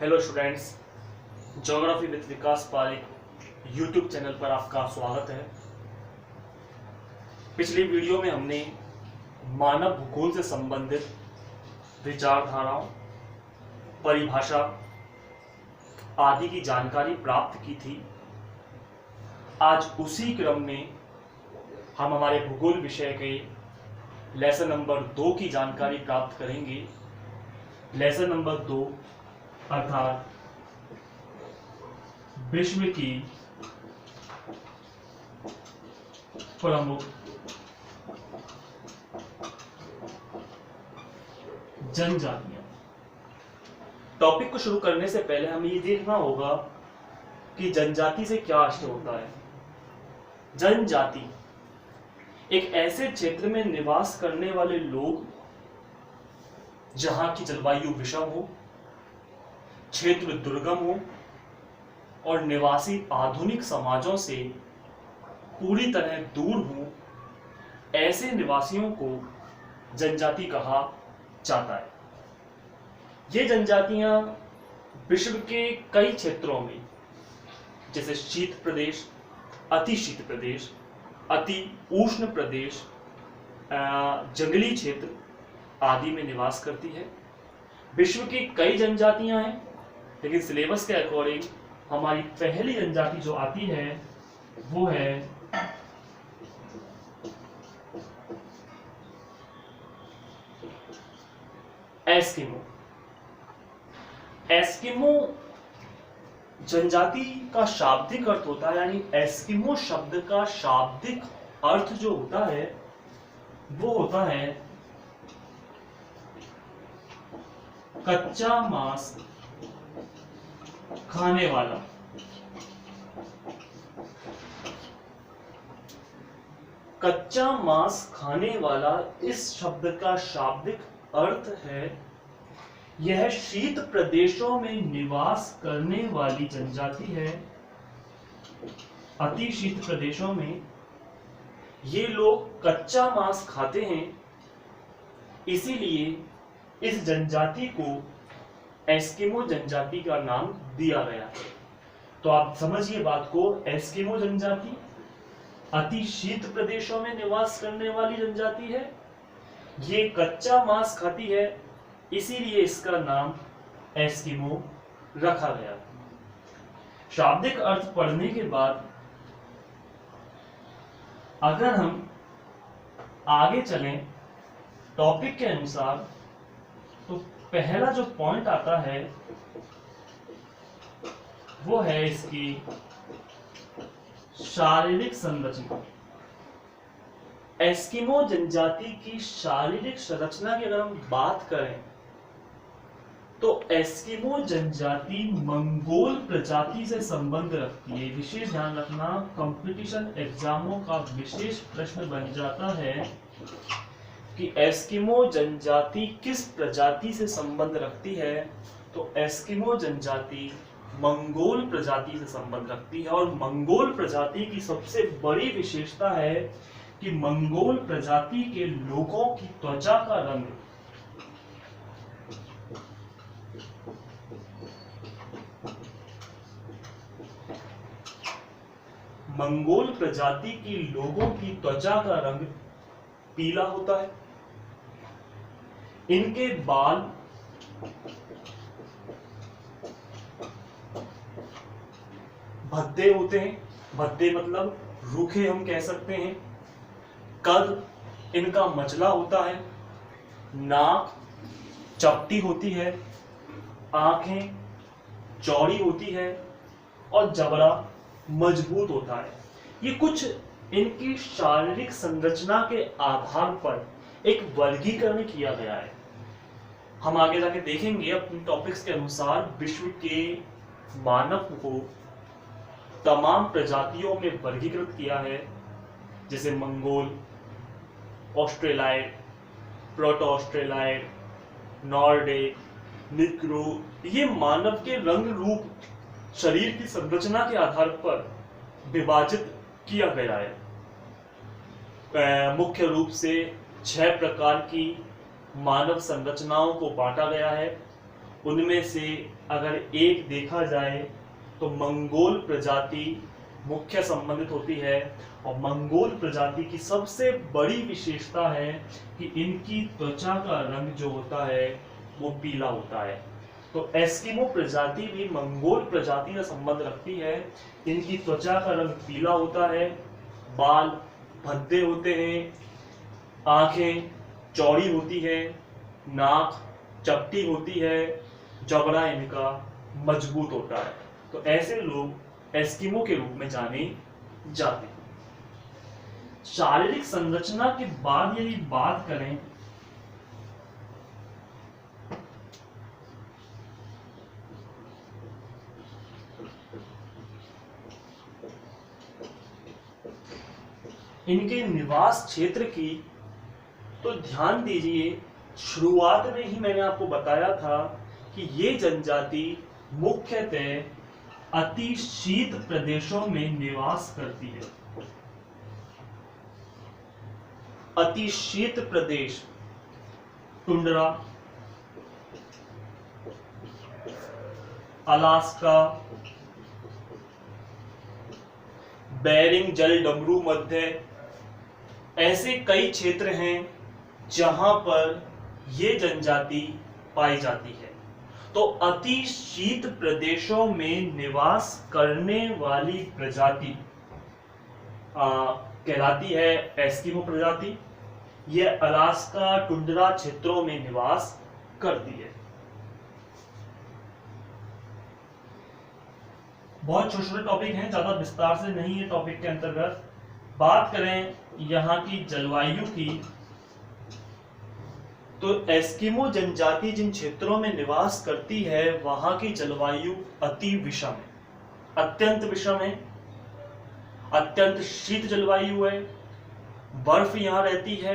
Hello students, geography with Vikas Pareek YouTube channel पर आपका स्वागत है। पिछली वीडियो में हमने मानव भूगोल से संबंधित विचारधाराओं, परिभाषा आदि की जानकारी प्राप्त की थी। आज उसी क्रम में हम हमारे भूगोल विषय के लेसन नंबर 2 की जानकारी प्राप्त करेंगे। लेसन नंबर 2 अर्थात विश्व की प्रमुख जनजातियां। टॉपिक को शुरू करने से पहले हमें ये देखना होगा कि जनजाति से क्या अर्थ होता है। जनजाति एक ऐसे क्षेत्र में निवास करने वाले लोग जहां की जलवायु विषम हो, क्षेत्र दुर्गम हो और निवासी आधुनिक समाजों से पूरी तरह दूर हो, ऐसे निवासियों को जनजाति कहा जाता है। ये जनजातियां विश्व के कई क्षेत्रों में, जैसे शीत प्रदेश, अति शीत प्रदेश, अति उष्ण प्रदेश, जंगली क्षेत्र आदि में निवास करती है। विश्व की कई जनजातियां हैं, लेकिन सिलेबस के अकॉर्डिंग हमारी पहली जनजाति जो आती है वो है एस्किमो। एस्किमो जनजाति का शाब्दिक अर्थ होता है, यानी एस्किमो शब्द का शाब्दिक अर्थ जो होता है वो होता है कच्चा मांस खाने वाला। कच्चा मांस खाने वाला इस शब्द का शाब्दिक अर्थ है यह शीत प्रदेशों में निवास करने वाली जनजाति है। अति शीत प्रदेशों में ये लोग कच्चा मांस खाते हैं, इसीलिए इस जनजाति को एस्किमो जनजाति का नाम दिया गया है। तो आप समझिए बात को, एस्किमो जनजाति अति शीत प्रदेशों में निवास करने वाली जनजाति है, ये कच्चा मांस खाती है, इसीलिए इसका नाम एस्किमो रखा गया। शाब्दिक अर्थ पढ़ने के बाद अगर हम आगे चलें टॉपिक के अनुसार, तो पहला जो पॉइंट आता है वो है इसकी शारीरिक संरचना। एस्किमो जनजाति की शारीरिक संरचना की अगर हम बात करें तो एस्किमो जनजाति मंगोल प्रजाति से संबंध रखती है। विशेष ध्यान रखना, कंपटीशन एग्जामों का विशेष प्रश्न बन जाता है कि एस्किमो जनजाति किस प्रजाति से संबंध रखती है। तो एस्किमो जनजाति मंगोल प्रजाति से संबंध रखती है, और मंगोल प्रजाति की सबसे बड़ी विशेषता है कि मंगोल प्रजाति के लोगों की त्वचा का रंग मंगोल प्रजाति की लोगों की त्वचा का रंग पीला होता है। इनके बाल भद्दे होते हैं, भद्दे मतलब रूखे हम कह सकते हैं। कद इनका मचला होता है, नाक चपटी होती है, आंखें चौड़ी होती है और जबड़ा मजबूत होता है। ये कुछ इनकी शारीरिक संरचना के आधार पर एक वर्गीकरण किया गया है। हम आगे जाके देखेंगे अपने टॉपिक्स के अनुसार विश्व के मानव को तमाम प्रजातियों में वर्गीकृत किया है, जैसे Mongol, Australoid, proto Australoid, Nordic, Negro. ये मानव के रंग रूप, शरीर की संरचना के आधार पर विभाजित किया गया है। मुख्य रूप से 6 प्रकार की मानव संरचनाओं को बांटा गया है। उनमें से अगर एक देखा जाए तो मंगोल प्रजाति मुख्य संबंधित होती है। और मंगोल प्रजाति की सबसे बड़ी विशेषता है कि इनकी त्वचा का रंग जो होता है वो पीला होता है। तो एस्किमो प्रजाति भी मंगोल प्रजाति से संबंध रखती है। इनकी त्वचा का रंग पीला होता है, बाल भद्दे होते हैं, आंखें चौड़ी होती है, नाक चपटी होती है, जबड़ा इनका मजबूत होता है। तो ऐसे लोग एस्किमो के रूप में जाने जाते हैं। शारीरिक संरचना के बाद यदि बात करें इनके निवास क्षेत्र की, तो ध्यान दीजिए शुरुआत में ही मैंने आपको बताया था कि ये जनजाति मुख्यतः अति शीत प्रदेशों में निवास करती है। अति शीत प्रदेश टुंड्रा, अलास्का, बेरिंग जलडमरू मध्य, ऐसे कई क्षेत्र हैं जहां पर ये जनजाति पाई जाती है। तो अति शीत प्रदेशों में निवास करने वाली प्रजाति कहलाती है एस्किमो प्रजाति। यह अलास्का टुंड्रा क्षेत्रों में निवास करती है। बहुत छोटे छोटे टॉपिक हैं, ज्यादा विस्तार से नहीं है टॉपिक के अंतर्गत। बात करें यहाँ की जलवायु की, तो एस्किमो जनजाति जिन क्षेत्रों में निवास करती है वहां की जलवायु अति विषम है, अत्यंत विषम है, अत्यंत शीत जलवायु है। बर्फ यहाँ रहती है,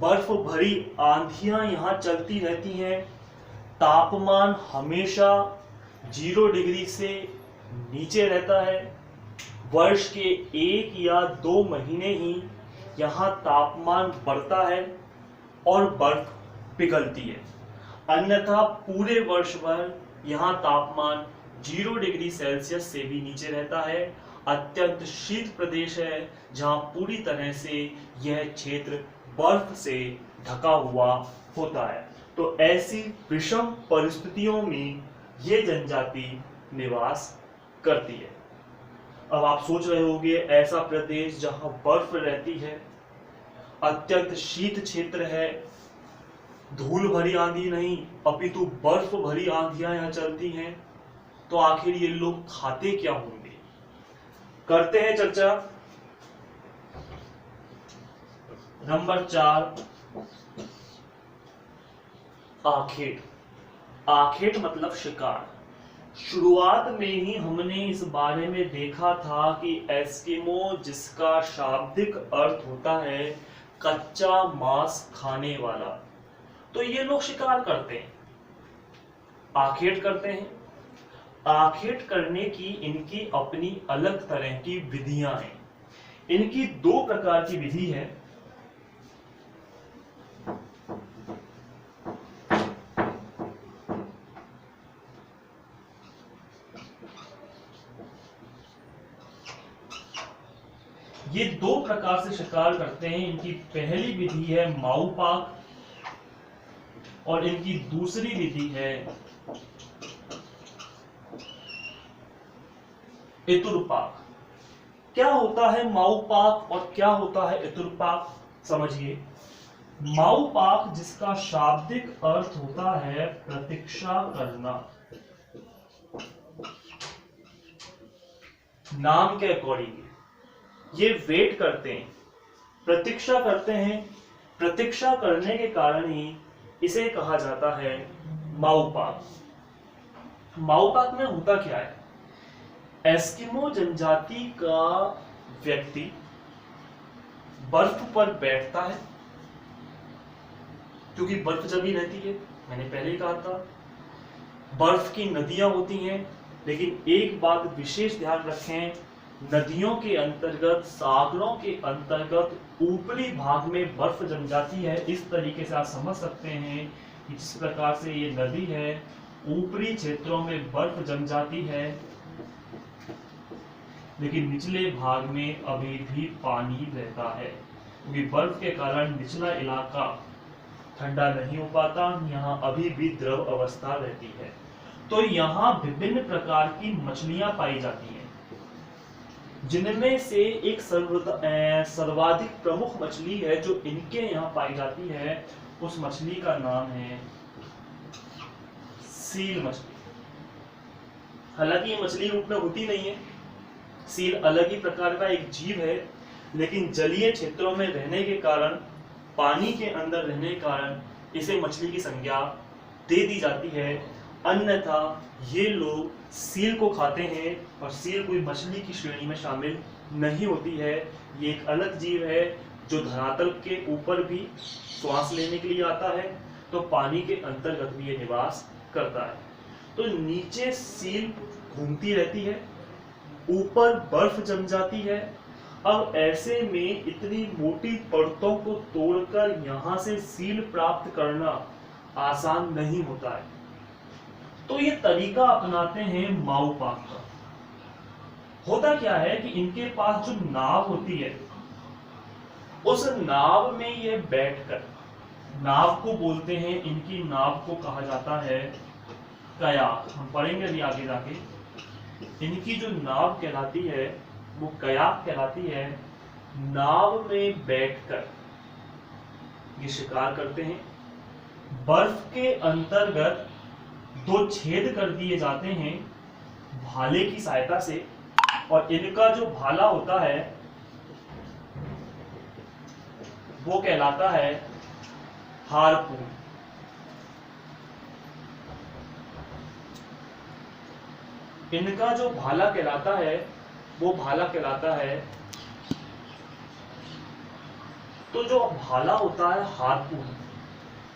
बर्फ भरी आंधियां यहाँ चलती रहती हैं। तापमान हमेशा 0 डिग्री से नीचे रहता है। वर्ष के 1 या 2 महीने ही यहाँ तापमान बढ़ता है और बर्फ पिघलती है, अन्यथा पूरे वर्ष भर यहाँ तापमान 0 डिग्री सेल्सियस से भी नीचे रहता है। अत्यंत शीत प्रदेश है जहाँ पूरी तरह से यह क्षेत्र बर्फ से ढका हुआ होता है। तो ऐसी विषम परिस्थितियों में ये जनजाति निवास करती है। अब आप सोच रहे होंगे ऐसा प्रदेश जहां बर्फ रहती है, अत्यंत शीत क्षेत्र है, धूल भरी आंधी नहीं अपितु बर्फ भरी आंधियां यहां चलती हैं, तो आखिर ये लोग खाते क्या होंगे? करते हैं चर्चा। नंबर 4, आखेट। आखेट मतलब शिकार। शुरुआत में ही हमने इस बारे में देखा था कि एस्किमो जिसका शाब्दिक अर्थ होता है कच्चा मांस खाने वाला, तो ये लोग शिकार करते हैं, आखेट करते हैं। आखेट करने की इनकी अपनी अलग तरह की विधियां हैं। इनकी 2 प्रकार की विधि है। ये 2 प्रकार से शिकार करते हैं। इनकी पहली विधि है माउपाक और इनकी दूसरी विधि है इतुरपाक। क्या होता है माउपाक और क्या होता है इतुरपाक, समझिए। माउपाक जिसका शाब्दिक अर्थ होता है प्रतीक्षा करना, नाम के अकॉर्डिंग ये वेट करते हैं, प्रतीक्षा करते हैं। प्रतीक्षा करने के कारण ही इसे कहा जाता है माउपाक। माउपाक में होता क्या है? एस्किमो जनजाति का व्यक्ति बर्फ पर बैठता है, क्योंकि बर्फ जमी रहती है, मैंने पहले ही कहा था। बर्फ की नदियां होती हैं, लेकिन एक बात विशेष ध्यान रखें, नदियों के अंतर्गत, सागरों के अंतर्गत ऊपरी भाग में बर्फ जम जाती है। इस तरीके से आप समझ सकते हैं कि जिस प्रकार से ये नदी है ऊपरी क्षेत्रों में बर्फ जम जाती है, लेकिन निचले भाग में अभी भी पानी रहता है, क्योंकि बर्फ के कारण निचला इलाका ठंडा नहीं हो पाता, यहाँ अभी भी द्रव अवस्था रहती है। तो यहाँ विभिन्न प्रकार की मछलियां पाई जाती हैं, जिनमें से एक सर्वाधिक प्रमुख मछली है जो इनके यहाँ पाई जाती है, उस मछली का नाम है सील मछली। हालांकि ये मछली रूप में होती नहीं है, सील अलग ही प्रकार का एक जीव है, लेकिन जलीय क्षेत्रों में रहने के कारण, पानी के अंदर रहने के कारण इसे मछली की संज्ञा दे दी जाती है। अन्यथा ये लोग सील को खाते हैं और सील कोई मछली की श्रेणी में शामिल नहीं होती है। ये एक अलग जीव है जो धरातल के ऊपर भी श्वास लेने के लिए आता है, तो पानी के अंतर्गत भी ये निवास करता है। तो नीचे सील घूमती रहती है, ऊपर बर्फ जम जाती है। अब ऐसे में इतनी मोटी परतों को तोड़कर यहां से सील प्राप्त करना आसान नहीं होता है, तो ये तरीका अपनाते हैं माऊ पाक का। होता क्या है कि इनके पास जो नाव होती है, उस नाव में ये बैठकर, नाव को बोलते हैं, इनकी नाव को कहा जाता है कयाक। हम पढ़ेंगे अभी आगे जाके। इनकी जो नाव कहलाती है वो कयाक कहलाती है। नाव में बैठकर ये शिकार करते हैं। बर्फ के अंतर्गत 2 छेद कर दिए जाते हैं भाले की सहायता से, और इनका जो भाला होता है वो कहलाता है हार्पून। इनका जो भाला कहलाता है वो भाला कहलाता है, तो जो भाला होता है हार्पून,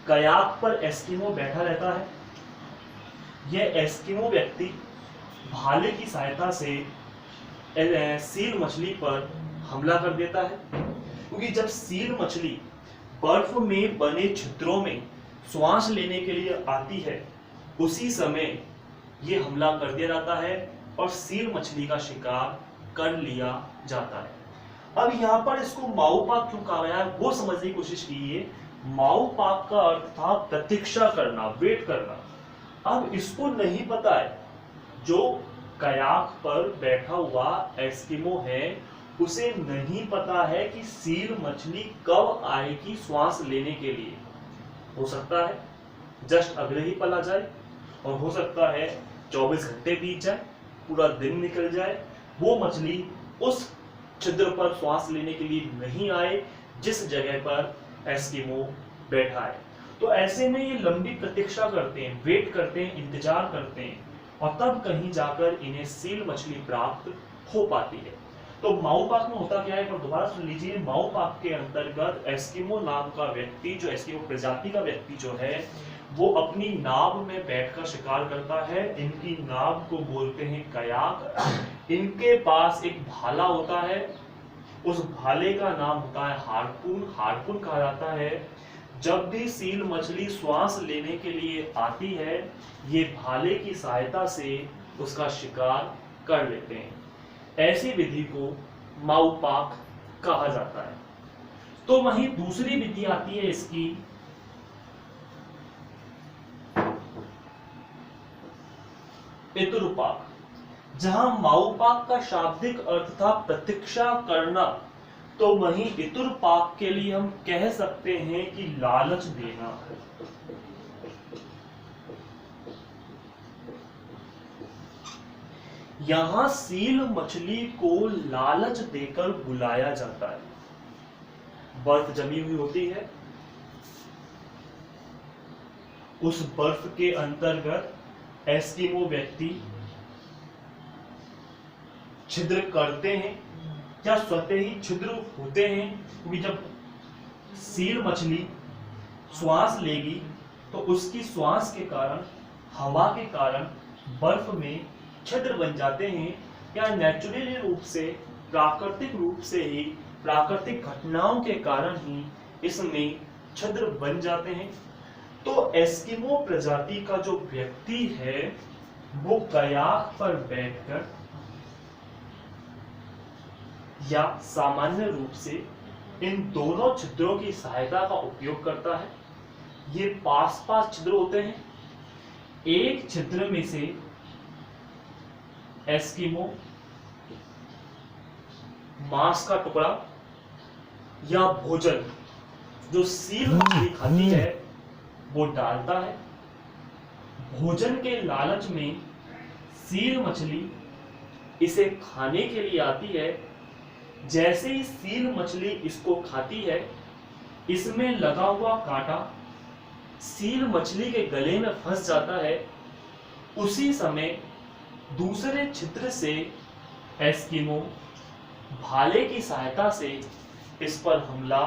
कयाक पर एस्किमो बैठा रहता है। यह एस्किमो व्यक्ति भाले की सहायता से सील मछली पर हमला कर देता है, क्योंकि जब सील मछली बर्फ में बने छिद्रों में श्वास लेने के लिए आती है, उसी समय ये हमला कर दिया जाता है और सील मछली का शिकार कर लिया जाता है। अब यहाँ पर इसको माऊ पाक क्यों कहा गया है वो समझने की कोशिश कीजिए। माऊ पाक का अर्थ था प्रतीक्षा करना, वेट करना। अब इसको नहीं पता है, जो कयाक पर बैठा हुआ एस्किमो है, उसे नहीं पता है कि सील मछली कब आएगी श्वास लेने के लिए। हो सकता है जस्ट अगले ही पल आ जाए, और हो सकता है 24 घंटे बीत जाए, पूरा दिन निकल जाए, वो मछली उस छिद्र पर श्वास लेने के लिए नहीं आए जिस जगह पर एस्किमो बैठा है। तो ऐसे में ये लंबी प्रतीक्षा करते हैं, वेट करते हैं, इंतजार करते हैं, और तब कहीं जाकर इन्हें सील मछली प्राप्त हो पाती है। तो माऊ पाक में होता क्या है, पर दोबारा सुन लीजिए। माऊ पाक के अंतर्गत एस्किमो नाम का व्यक्ति, जो एस्किमो प्रजाति का व्यक्ति जो है, वो अपनी नाव में बैठकर शिकार करता है। इनकी नाव को बोलते हैं कयाक। इनके पास एक भाला होता है, उस भाले का नाम होता है हार्पून। हार्पून कहा जाता है। जब भी सील मछली श्वास लेने के लिए आती है, ये भाले की सहायता से उसका शिकार कर लेते हैं। ऐसी विधि को माऊ पाक कहा जाता है। तो वहीं दूसरी विधि आती है इसकी, इतुरपाक, जहां माऊ पाक का शाब्दिक अर्थ था प्रतीक्षा करना, तो वहीं इतुरपाक के लिए हम कह सकते हैं कि लालच देना। यहां सील मछली को लालच देकर बुलाया जाता है। बर्फ जमी हुई होती है, उस बर्फ के अंतर्गत एस्किमो व्यक्ति छिद्र करते हैं या स्वतः ही छिद्र होते हैं, क्योंकि जब सील मछली श्वास लेगी तो उसकी श्वास के कारण, हवा के कारण बर्फ में छिद्र बन जाते हैं, या नेचुरली रूप से, प्राकृतिक रूप से ही, प्राकृतिक घटनाओं के कारण ही इसमें छिद्र बन जाते हैं। तो एस्किमो प्रजाति का जो व्यक्ति है वो कयाक पर बैठकर या सामान्य रूप से इन दोनों छिद्रों की सहायता का उपयोग करता है। ये पास पास छिद्र होते हैं। एक छिद्र में से एस्किमो मांस का टुकड़ा या भोजन जो सील मछली खाती है वो डालता है। भोजन के लालच में सील मछली इसे खाने के लिए आती है। जैसे ही सील मछली इसको खाती है, इसमें लगा हुआ कांटा सील मछली के गले में फंस जाता है। उसी समय दूसरे छिद्र से एस्किमो भाले की सहायता से इस पर हमला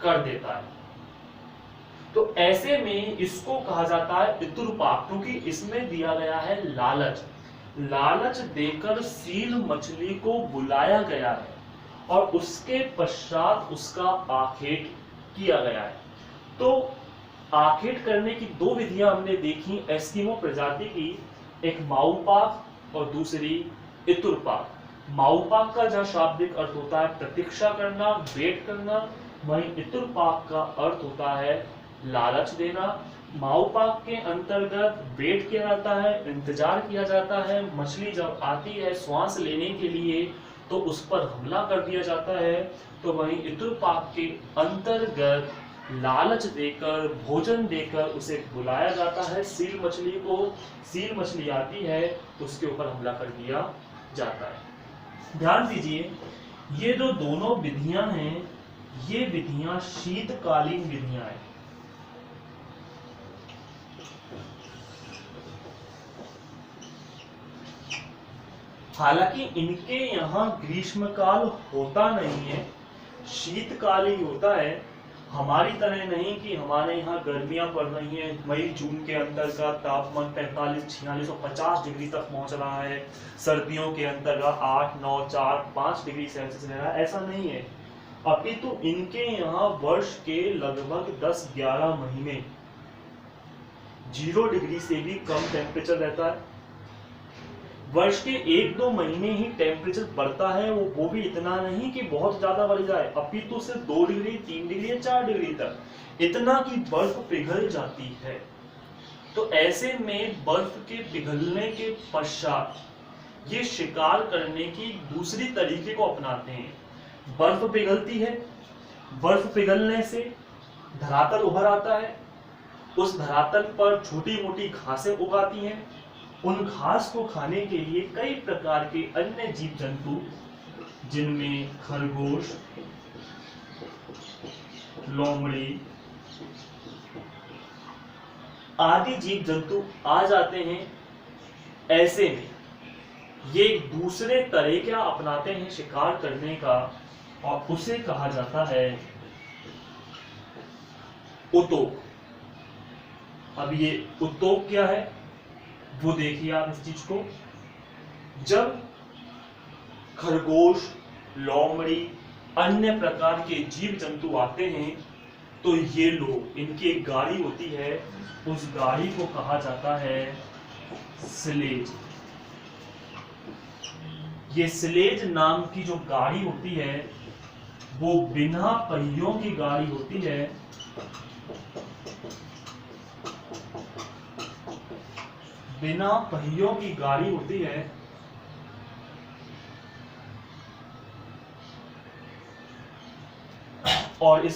कर देता है। तो ऐसे में इसको कहा जाता है पितृपाक, क्योंकि इसमें दिया गया है लालच। लालच देकर सील मछली को बुलाया गया है और उसके पश्चात उसका आखेट किया गया है। तो आखेट करने की दो विधियां हमने देखी एस्किमो प्रजाति की, एक माउपाक और दूसरी इतुरपाक। माउपाक का जहां शाब्दिक अर्थ होता है प्रतीक्षा करना, वेट करना, वहीं इतुरपाक का अर्थ होता है लालच देना। माउपाक के अंतर्गत वेट किया जाता है, इंतजार किया जाता है। मछली जब आती है श्वास लेने के लिए तो उस पर हमला कर दिया जाता है। तो वहीं इतुरपाक के अंतर्गत लालच देकर, भोजन देकर उसे बुलाया जाता है सील मछली को। सील मछली आती है तो उसके ऊपर हमला कर दिया जाता है। ध्यान दीजिए, ये जो दोनों विधियां हैं ये विधियां शीतकालीन विधियां हैं। हालांकि इनके यहाँ ग्रीष्मकाल होता नहीं है, शीतकाल ही होता है। हमारी तरह नहीं कि हमारे यहाँ गर्मियां पड़ रही हैं, मई जून के अंदर का तापमान 45, 46 और 50 डिग्री तक पहुंच रहा है। सर्दियों के अंदर का 8, 9, 4, 5 डिग्री सेल्सियस रह रहा है, ऐसा नहीं है। अपितु इनके यहाँ वर्ष के लगभग 10-11 महीने 0 डिग्री से भी कम टेम्परेचर रहता है। वर्ष के 1-2 महीने ही टेम्परेचर बढ़ता है, वो भी इतना नहीं कि बहुत ज्यादा बढ़ जाए, अपितु से 2 डिग्री, 3 डिग्री या 4 डिग्री तक, इतना कि बर्फ पिघल जाती है। तो ऐसे में बर्फ के पिघलने के पश्चात ये शिकार करने की दूसरी तरीके को अपनाते हैं। बर्फ पिघलती है, बर्फ पिघलने से धरातल उभर आता है, उस धरातल पर छोटी मोटी घासें उगाती हैं। उन घास को खाने के लिए कई प्रकार के अन्य जीव जंतु, जिनमें खरगोश, लोमड़ी आदि जीव जंतु आ जाते हैं। ऐसे में ये एक दूसरे तरीका अपनाते हैं शिकार करने का, और उसे कहा जाता है उतोक। अब ये उतोक क्या है वो देखिए आप इस चीज को। जब खरगोश, लोमड़ी, अन्य प्रकार के जीव जंतु आते हैं तो ये लोग, इनकी एक गाड़ी होती है, उस गाड़ी को कहा जाता है स्लेज। ये स्लेज नाम की जो गाड़ी होती है वो बिना पहियों की गाड़ी होती है। बिना पहियों की गाड़ी होती है। और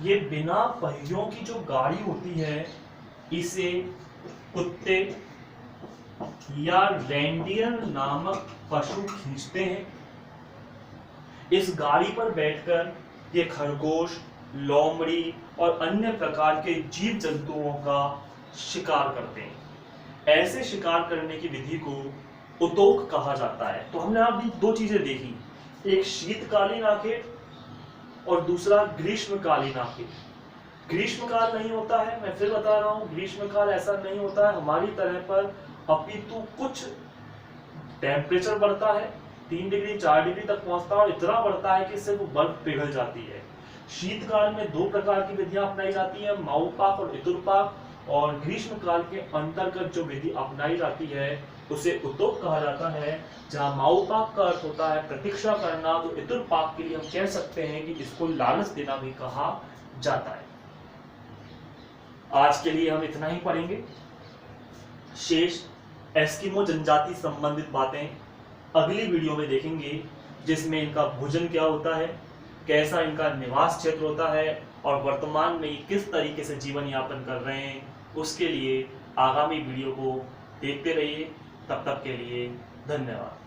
ये बिना पहियों की जो गाड़ी होती है इसे कुत्ते या रेंडियर नामक पशु खींचते हैं। इस गाड़ी पर बैठकर ये खरगोश, लोमड़ी और अन्य प्रकार के जीव जंतुओं का शिकार करते हैं। ऐसे शिकार करने की विधि को उतोक कहा जाता है। तो हमने आप दो चीजें देखी, एक शीतकालीन आखेट और दूसरा ग्रीष्मकालीन आखेट। ग्रीष्मकाल नहीं होता है, मैं फिर बता रहा हूं, ग्रीष्मकाल ऐसा नहीं होता है हमारी तरह पर, अपितु कुछ टेम्परेचर बढ़ता है, 3 डिग्री 4 डिग्री तक पहुंचता है और इतना बढ़ता है कि सिर्फ बर्फ पिघल जाती है। शीतकाल में दो प्रकार की विधियां अपनाई जाती है, माऊपाक और इतुरपाक। और ग्रीष्म काल के अंतर्गत जो विधि अपनाई जाती है उसे उतोक कहा जाता है। जहां माऊपाक का अर्थ होता है प्रतीक्षा करना, तो इतुरपाक के लिए हम कह सकते हैं कि इसको लालच देना भी कहा जाता है। आज के लिए हम इतना ही पढ़ेंगे। शेष एस्किमो जनजाति संबंधित बातें अगली वीडियो में देखेंगे, जिसमें इनका भोजन क्या होता है, कैसा इनका निवास क्षेत्र होता है और वर्तमान में ये किस तरीके से जीवन यापन कर रहे हैं। उसके लिए आगामी वीडियो को देखते रहिए। तब तक के लिए धन्यवाद।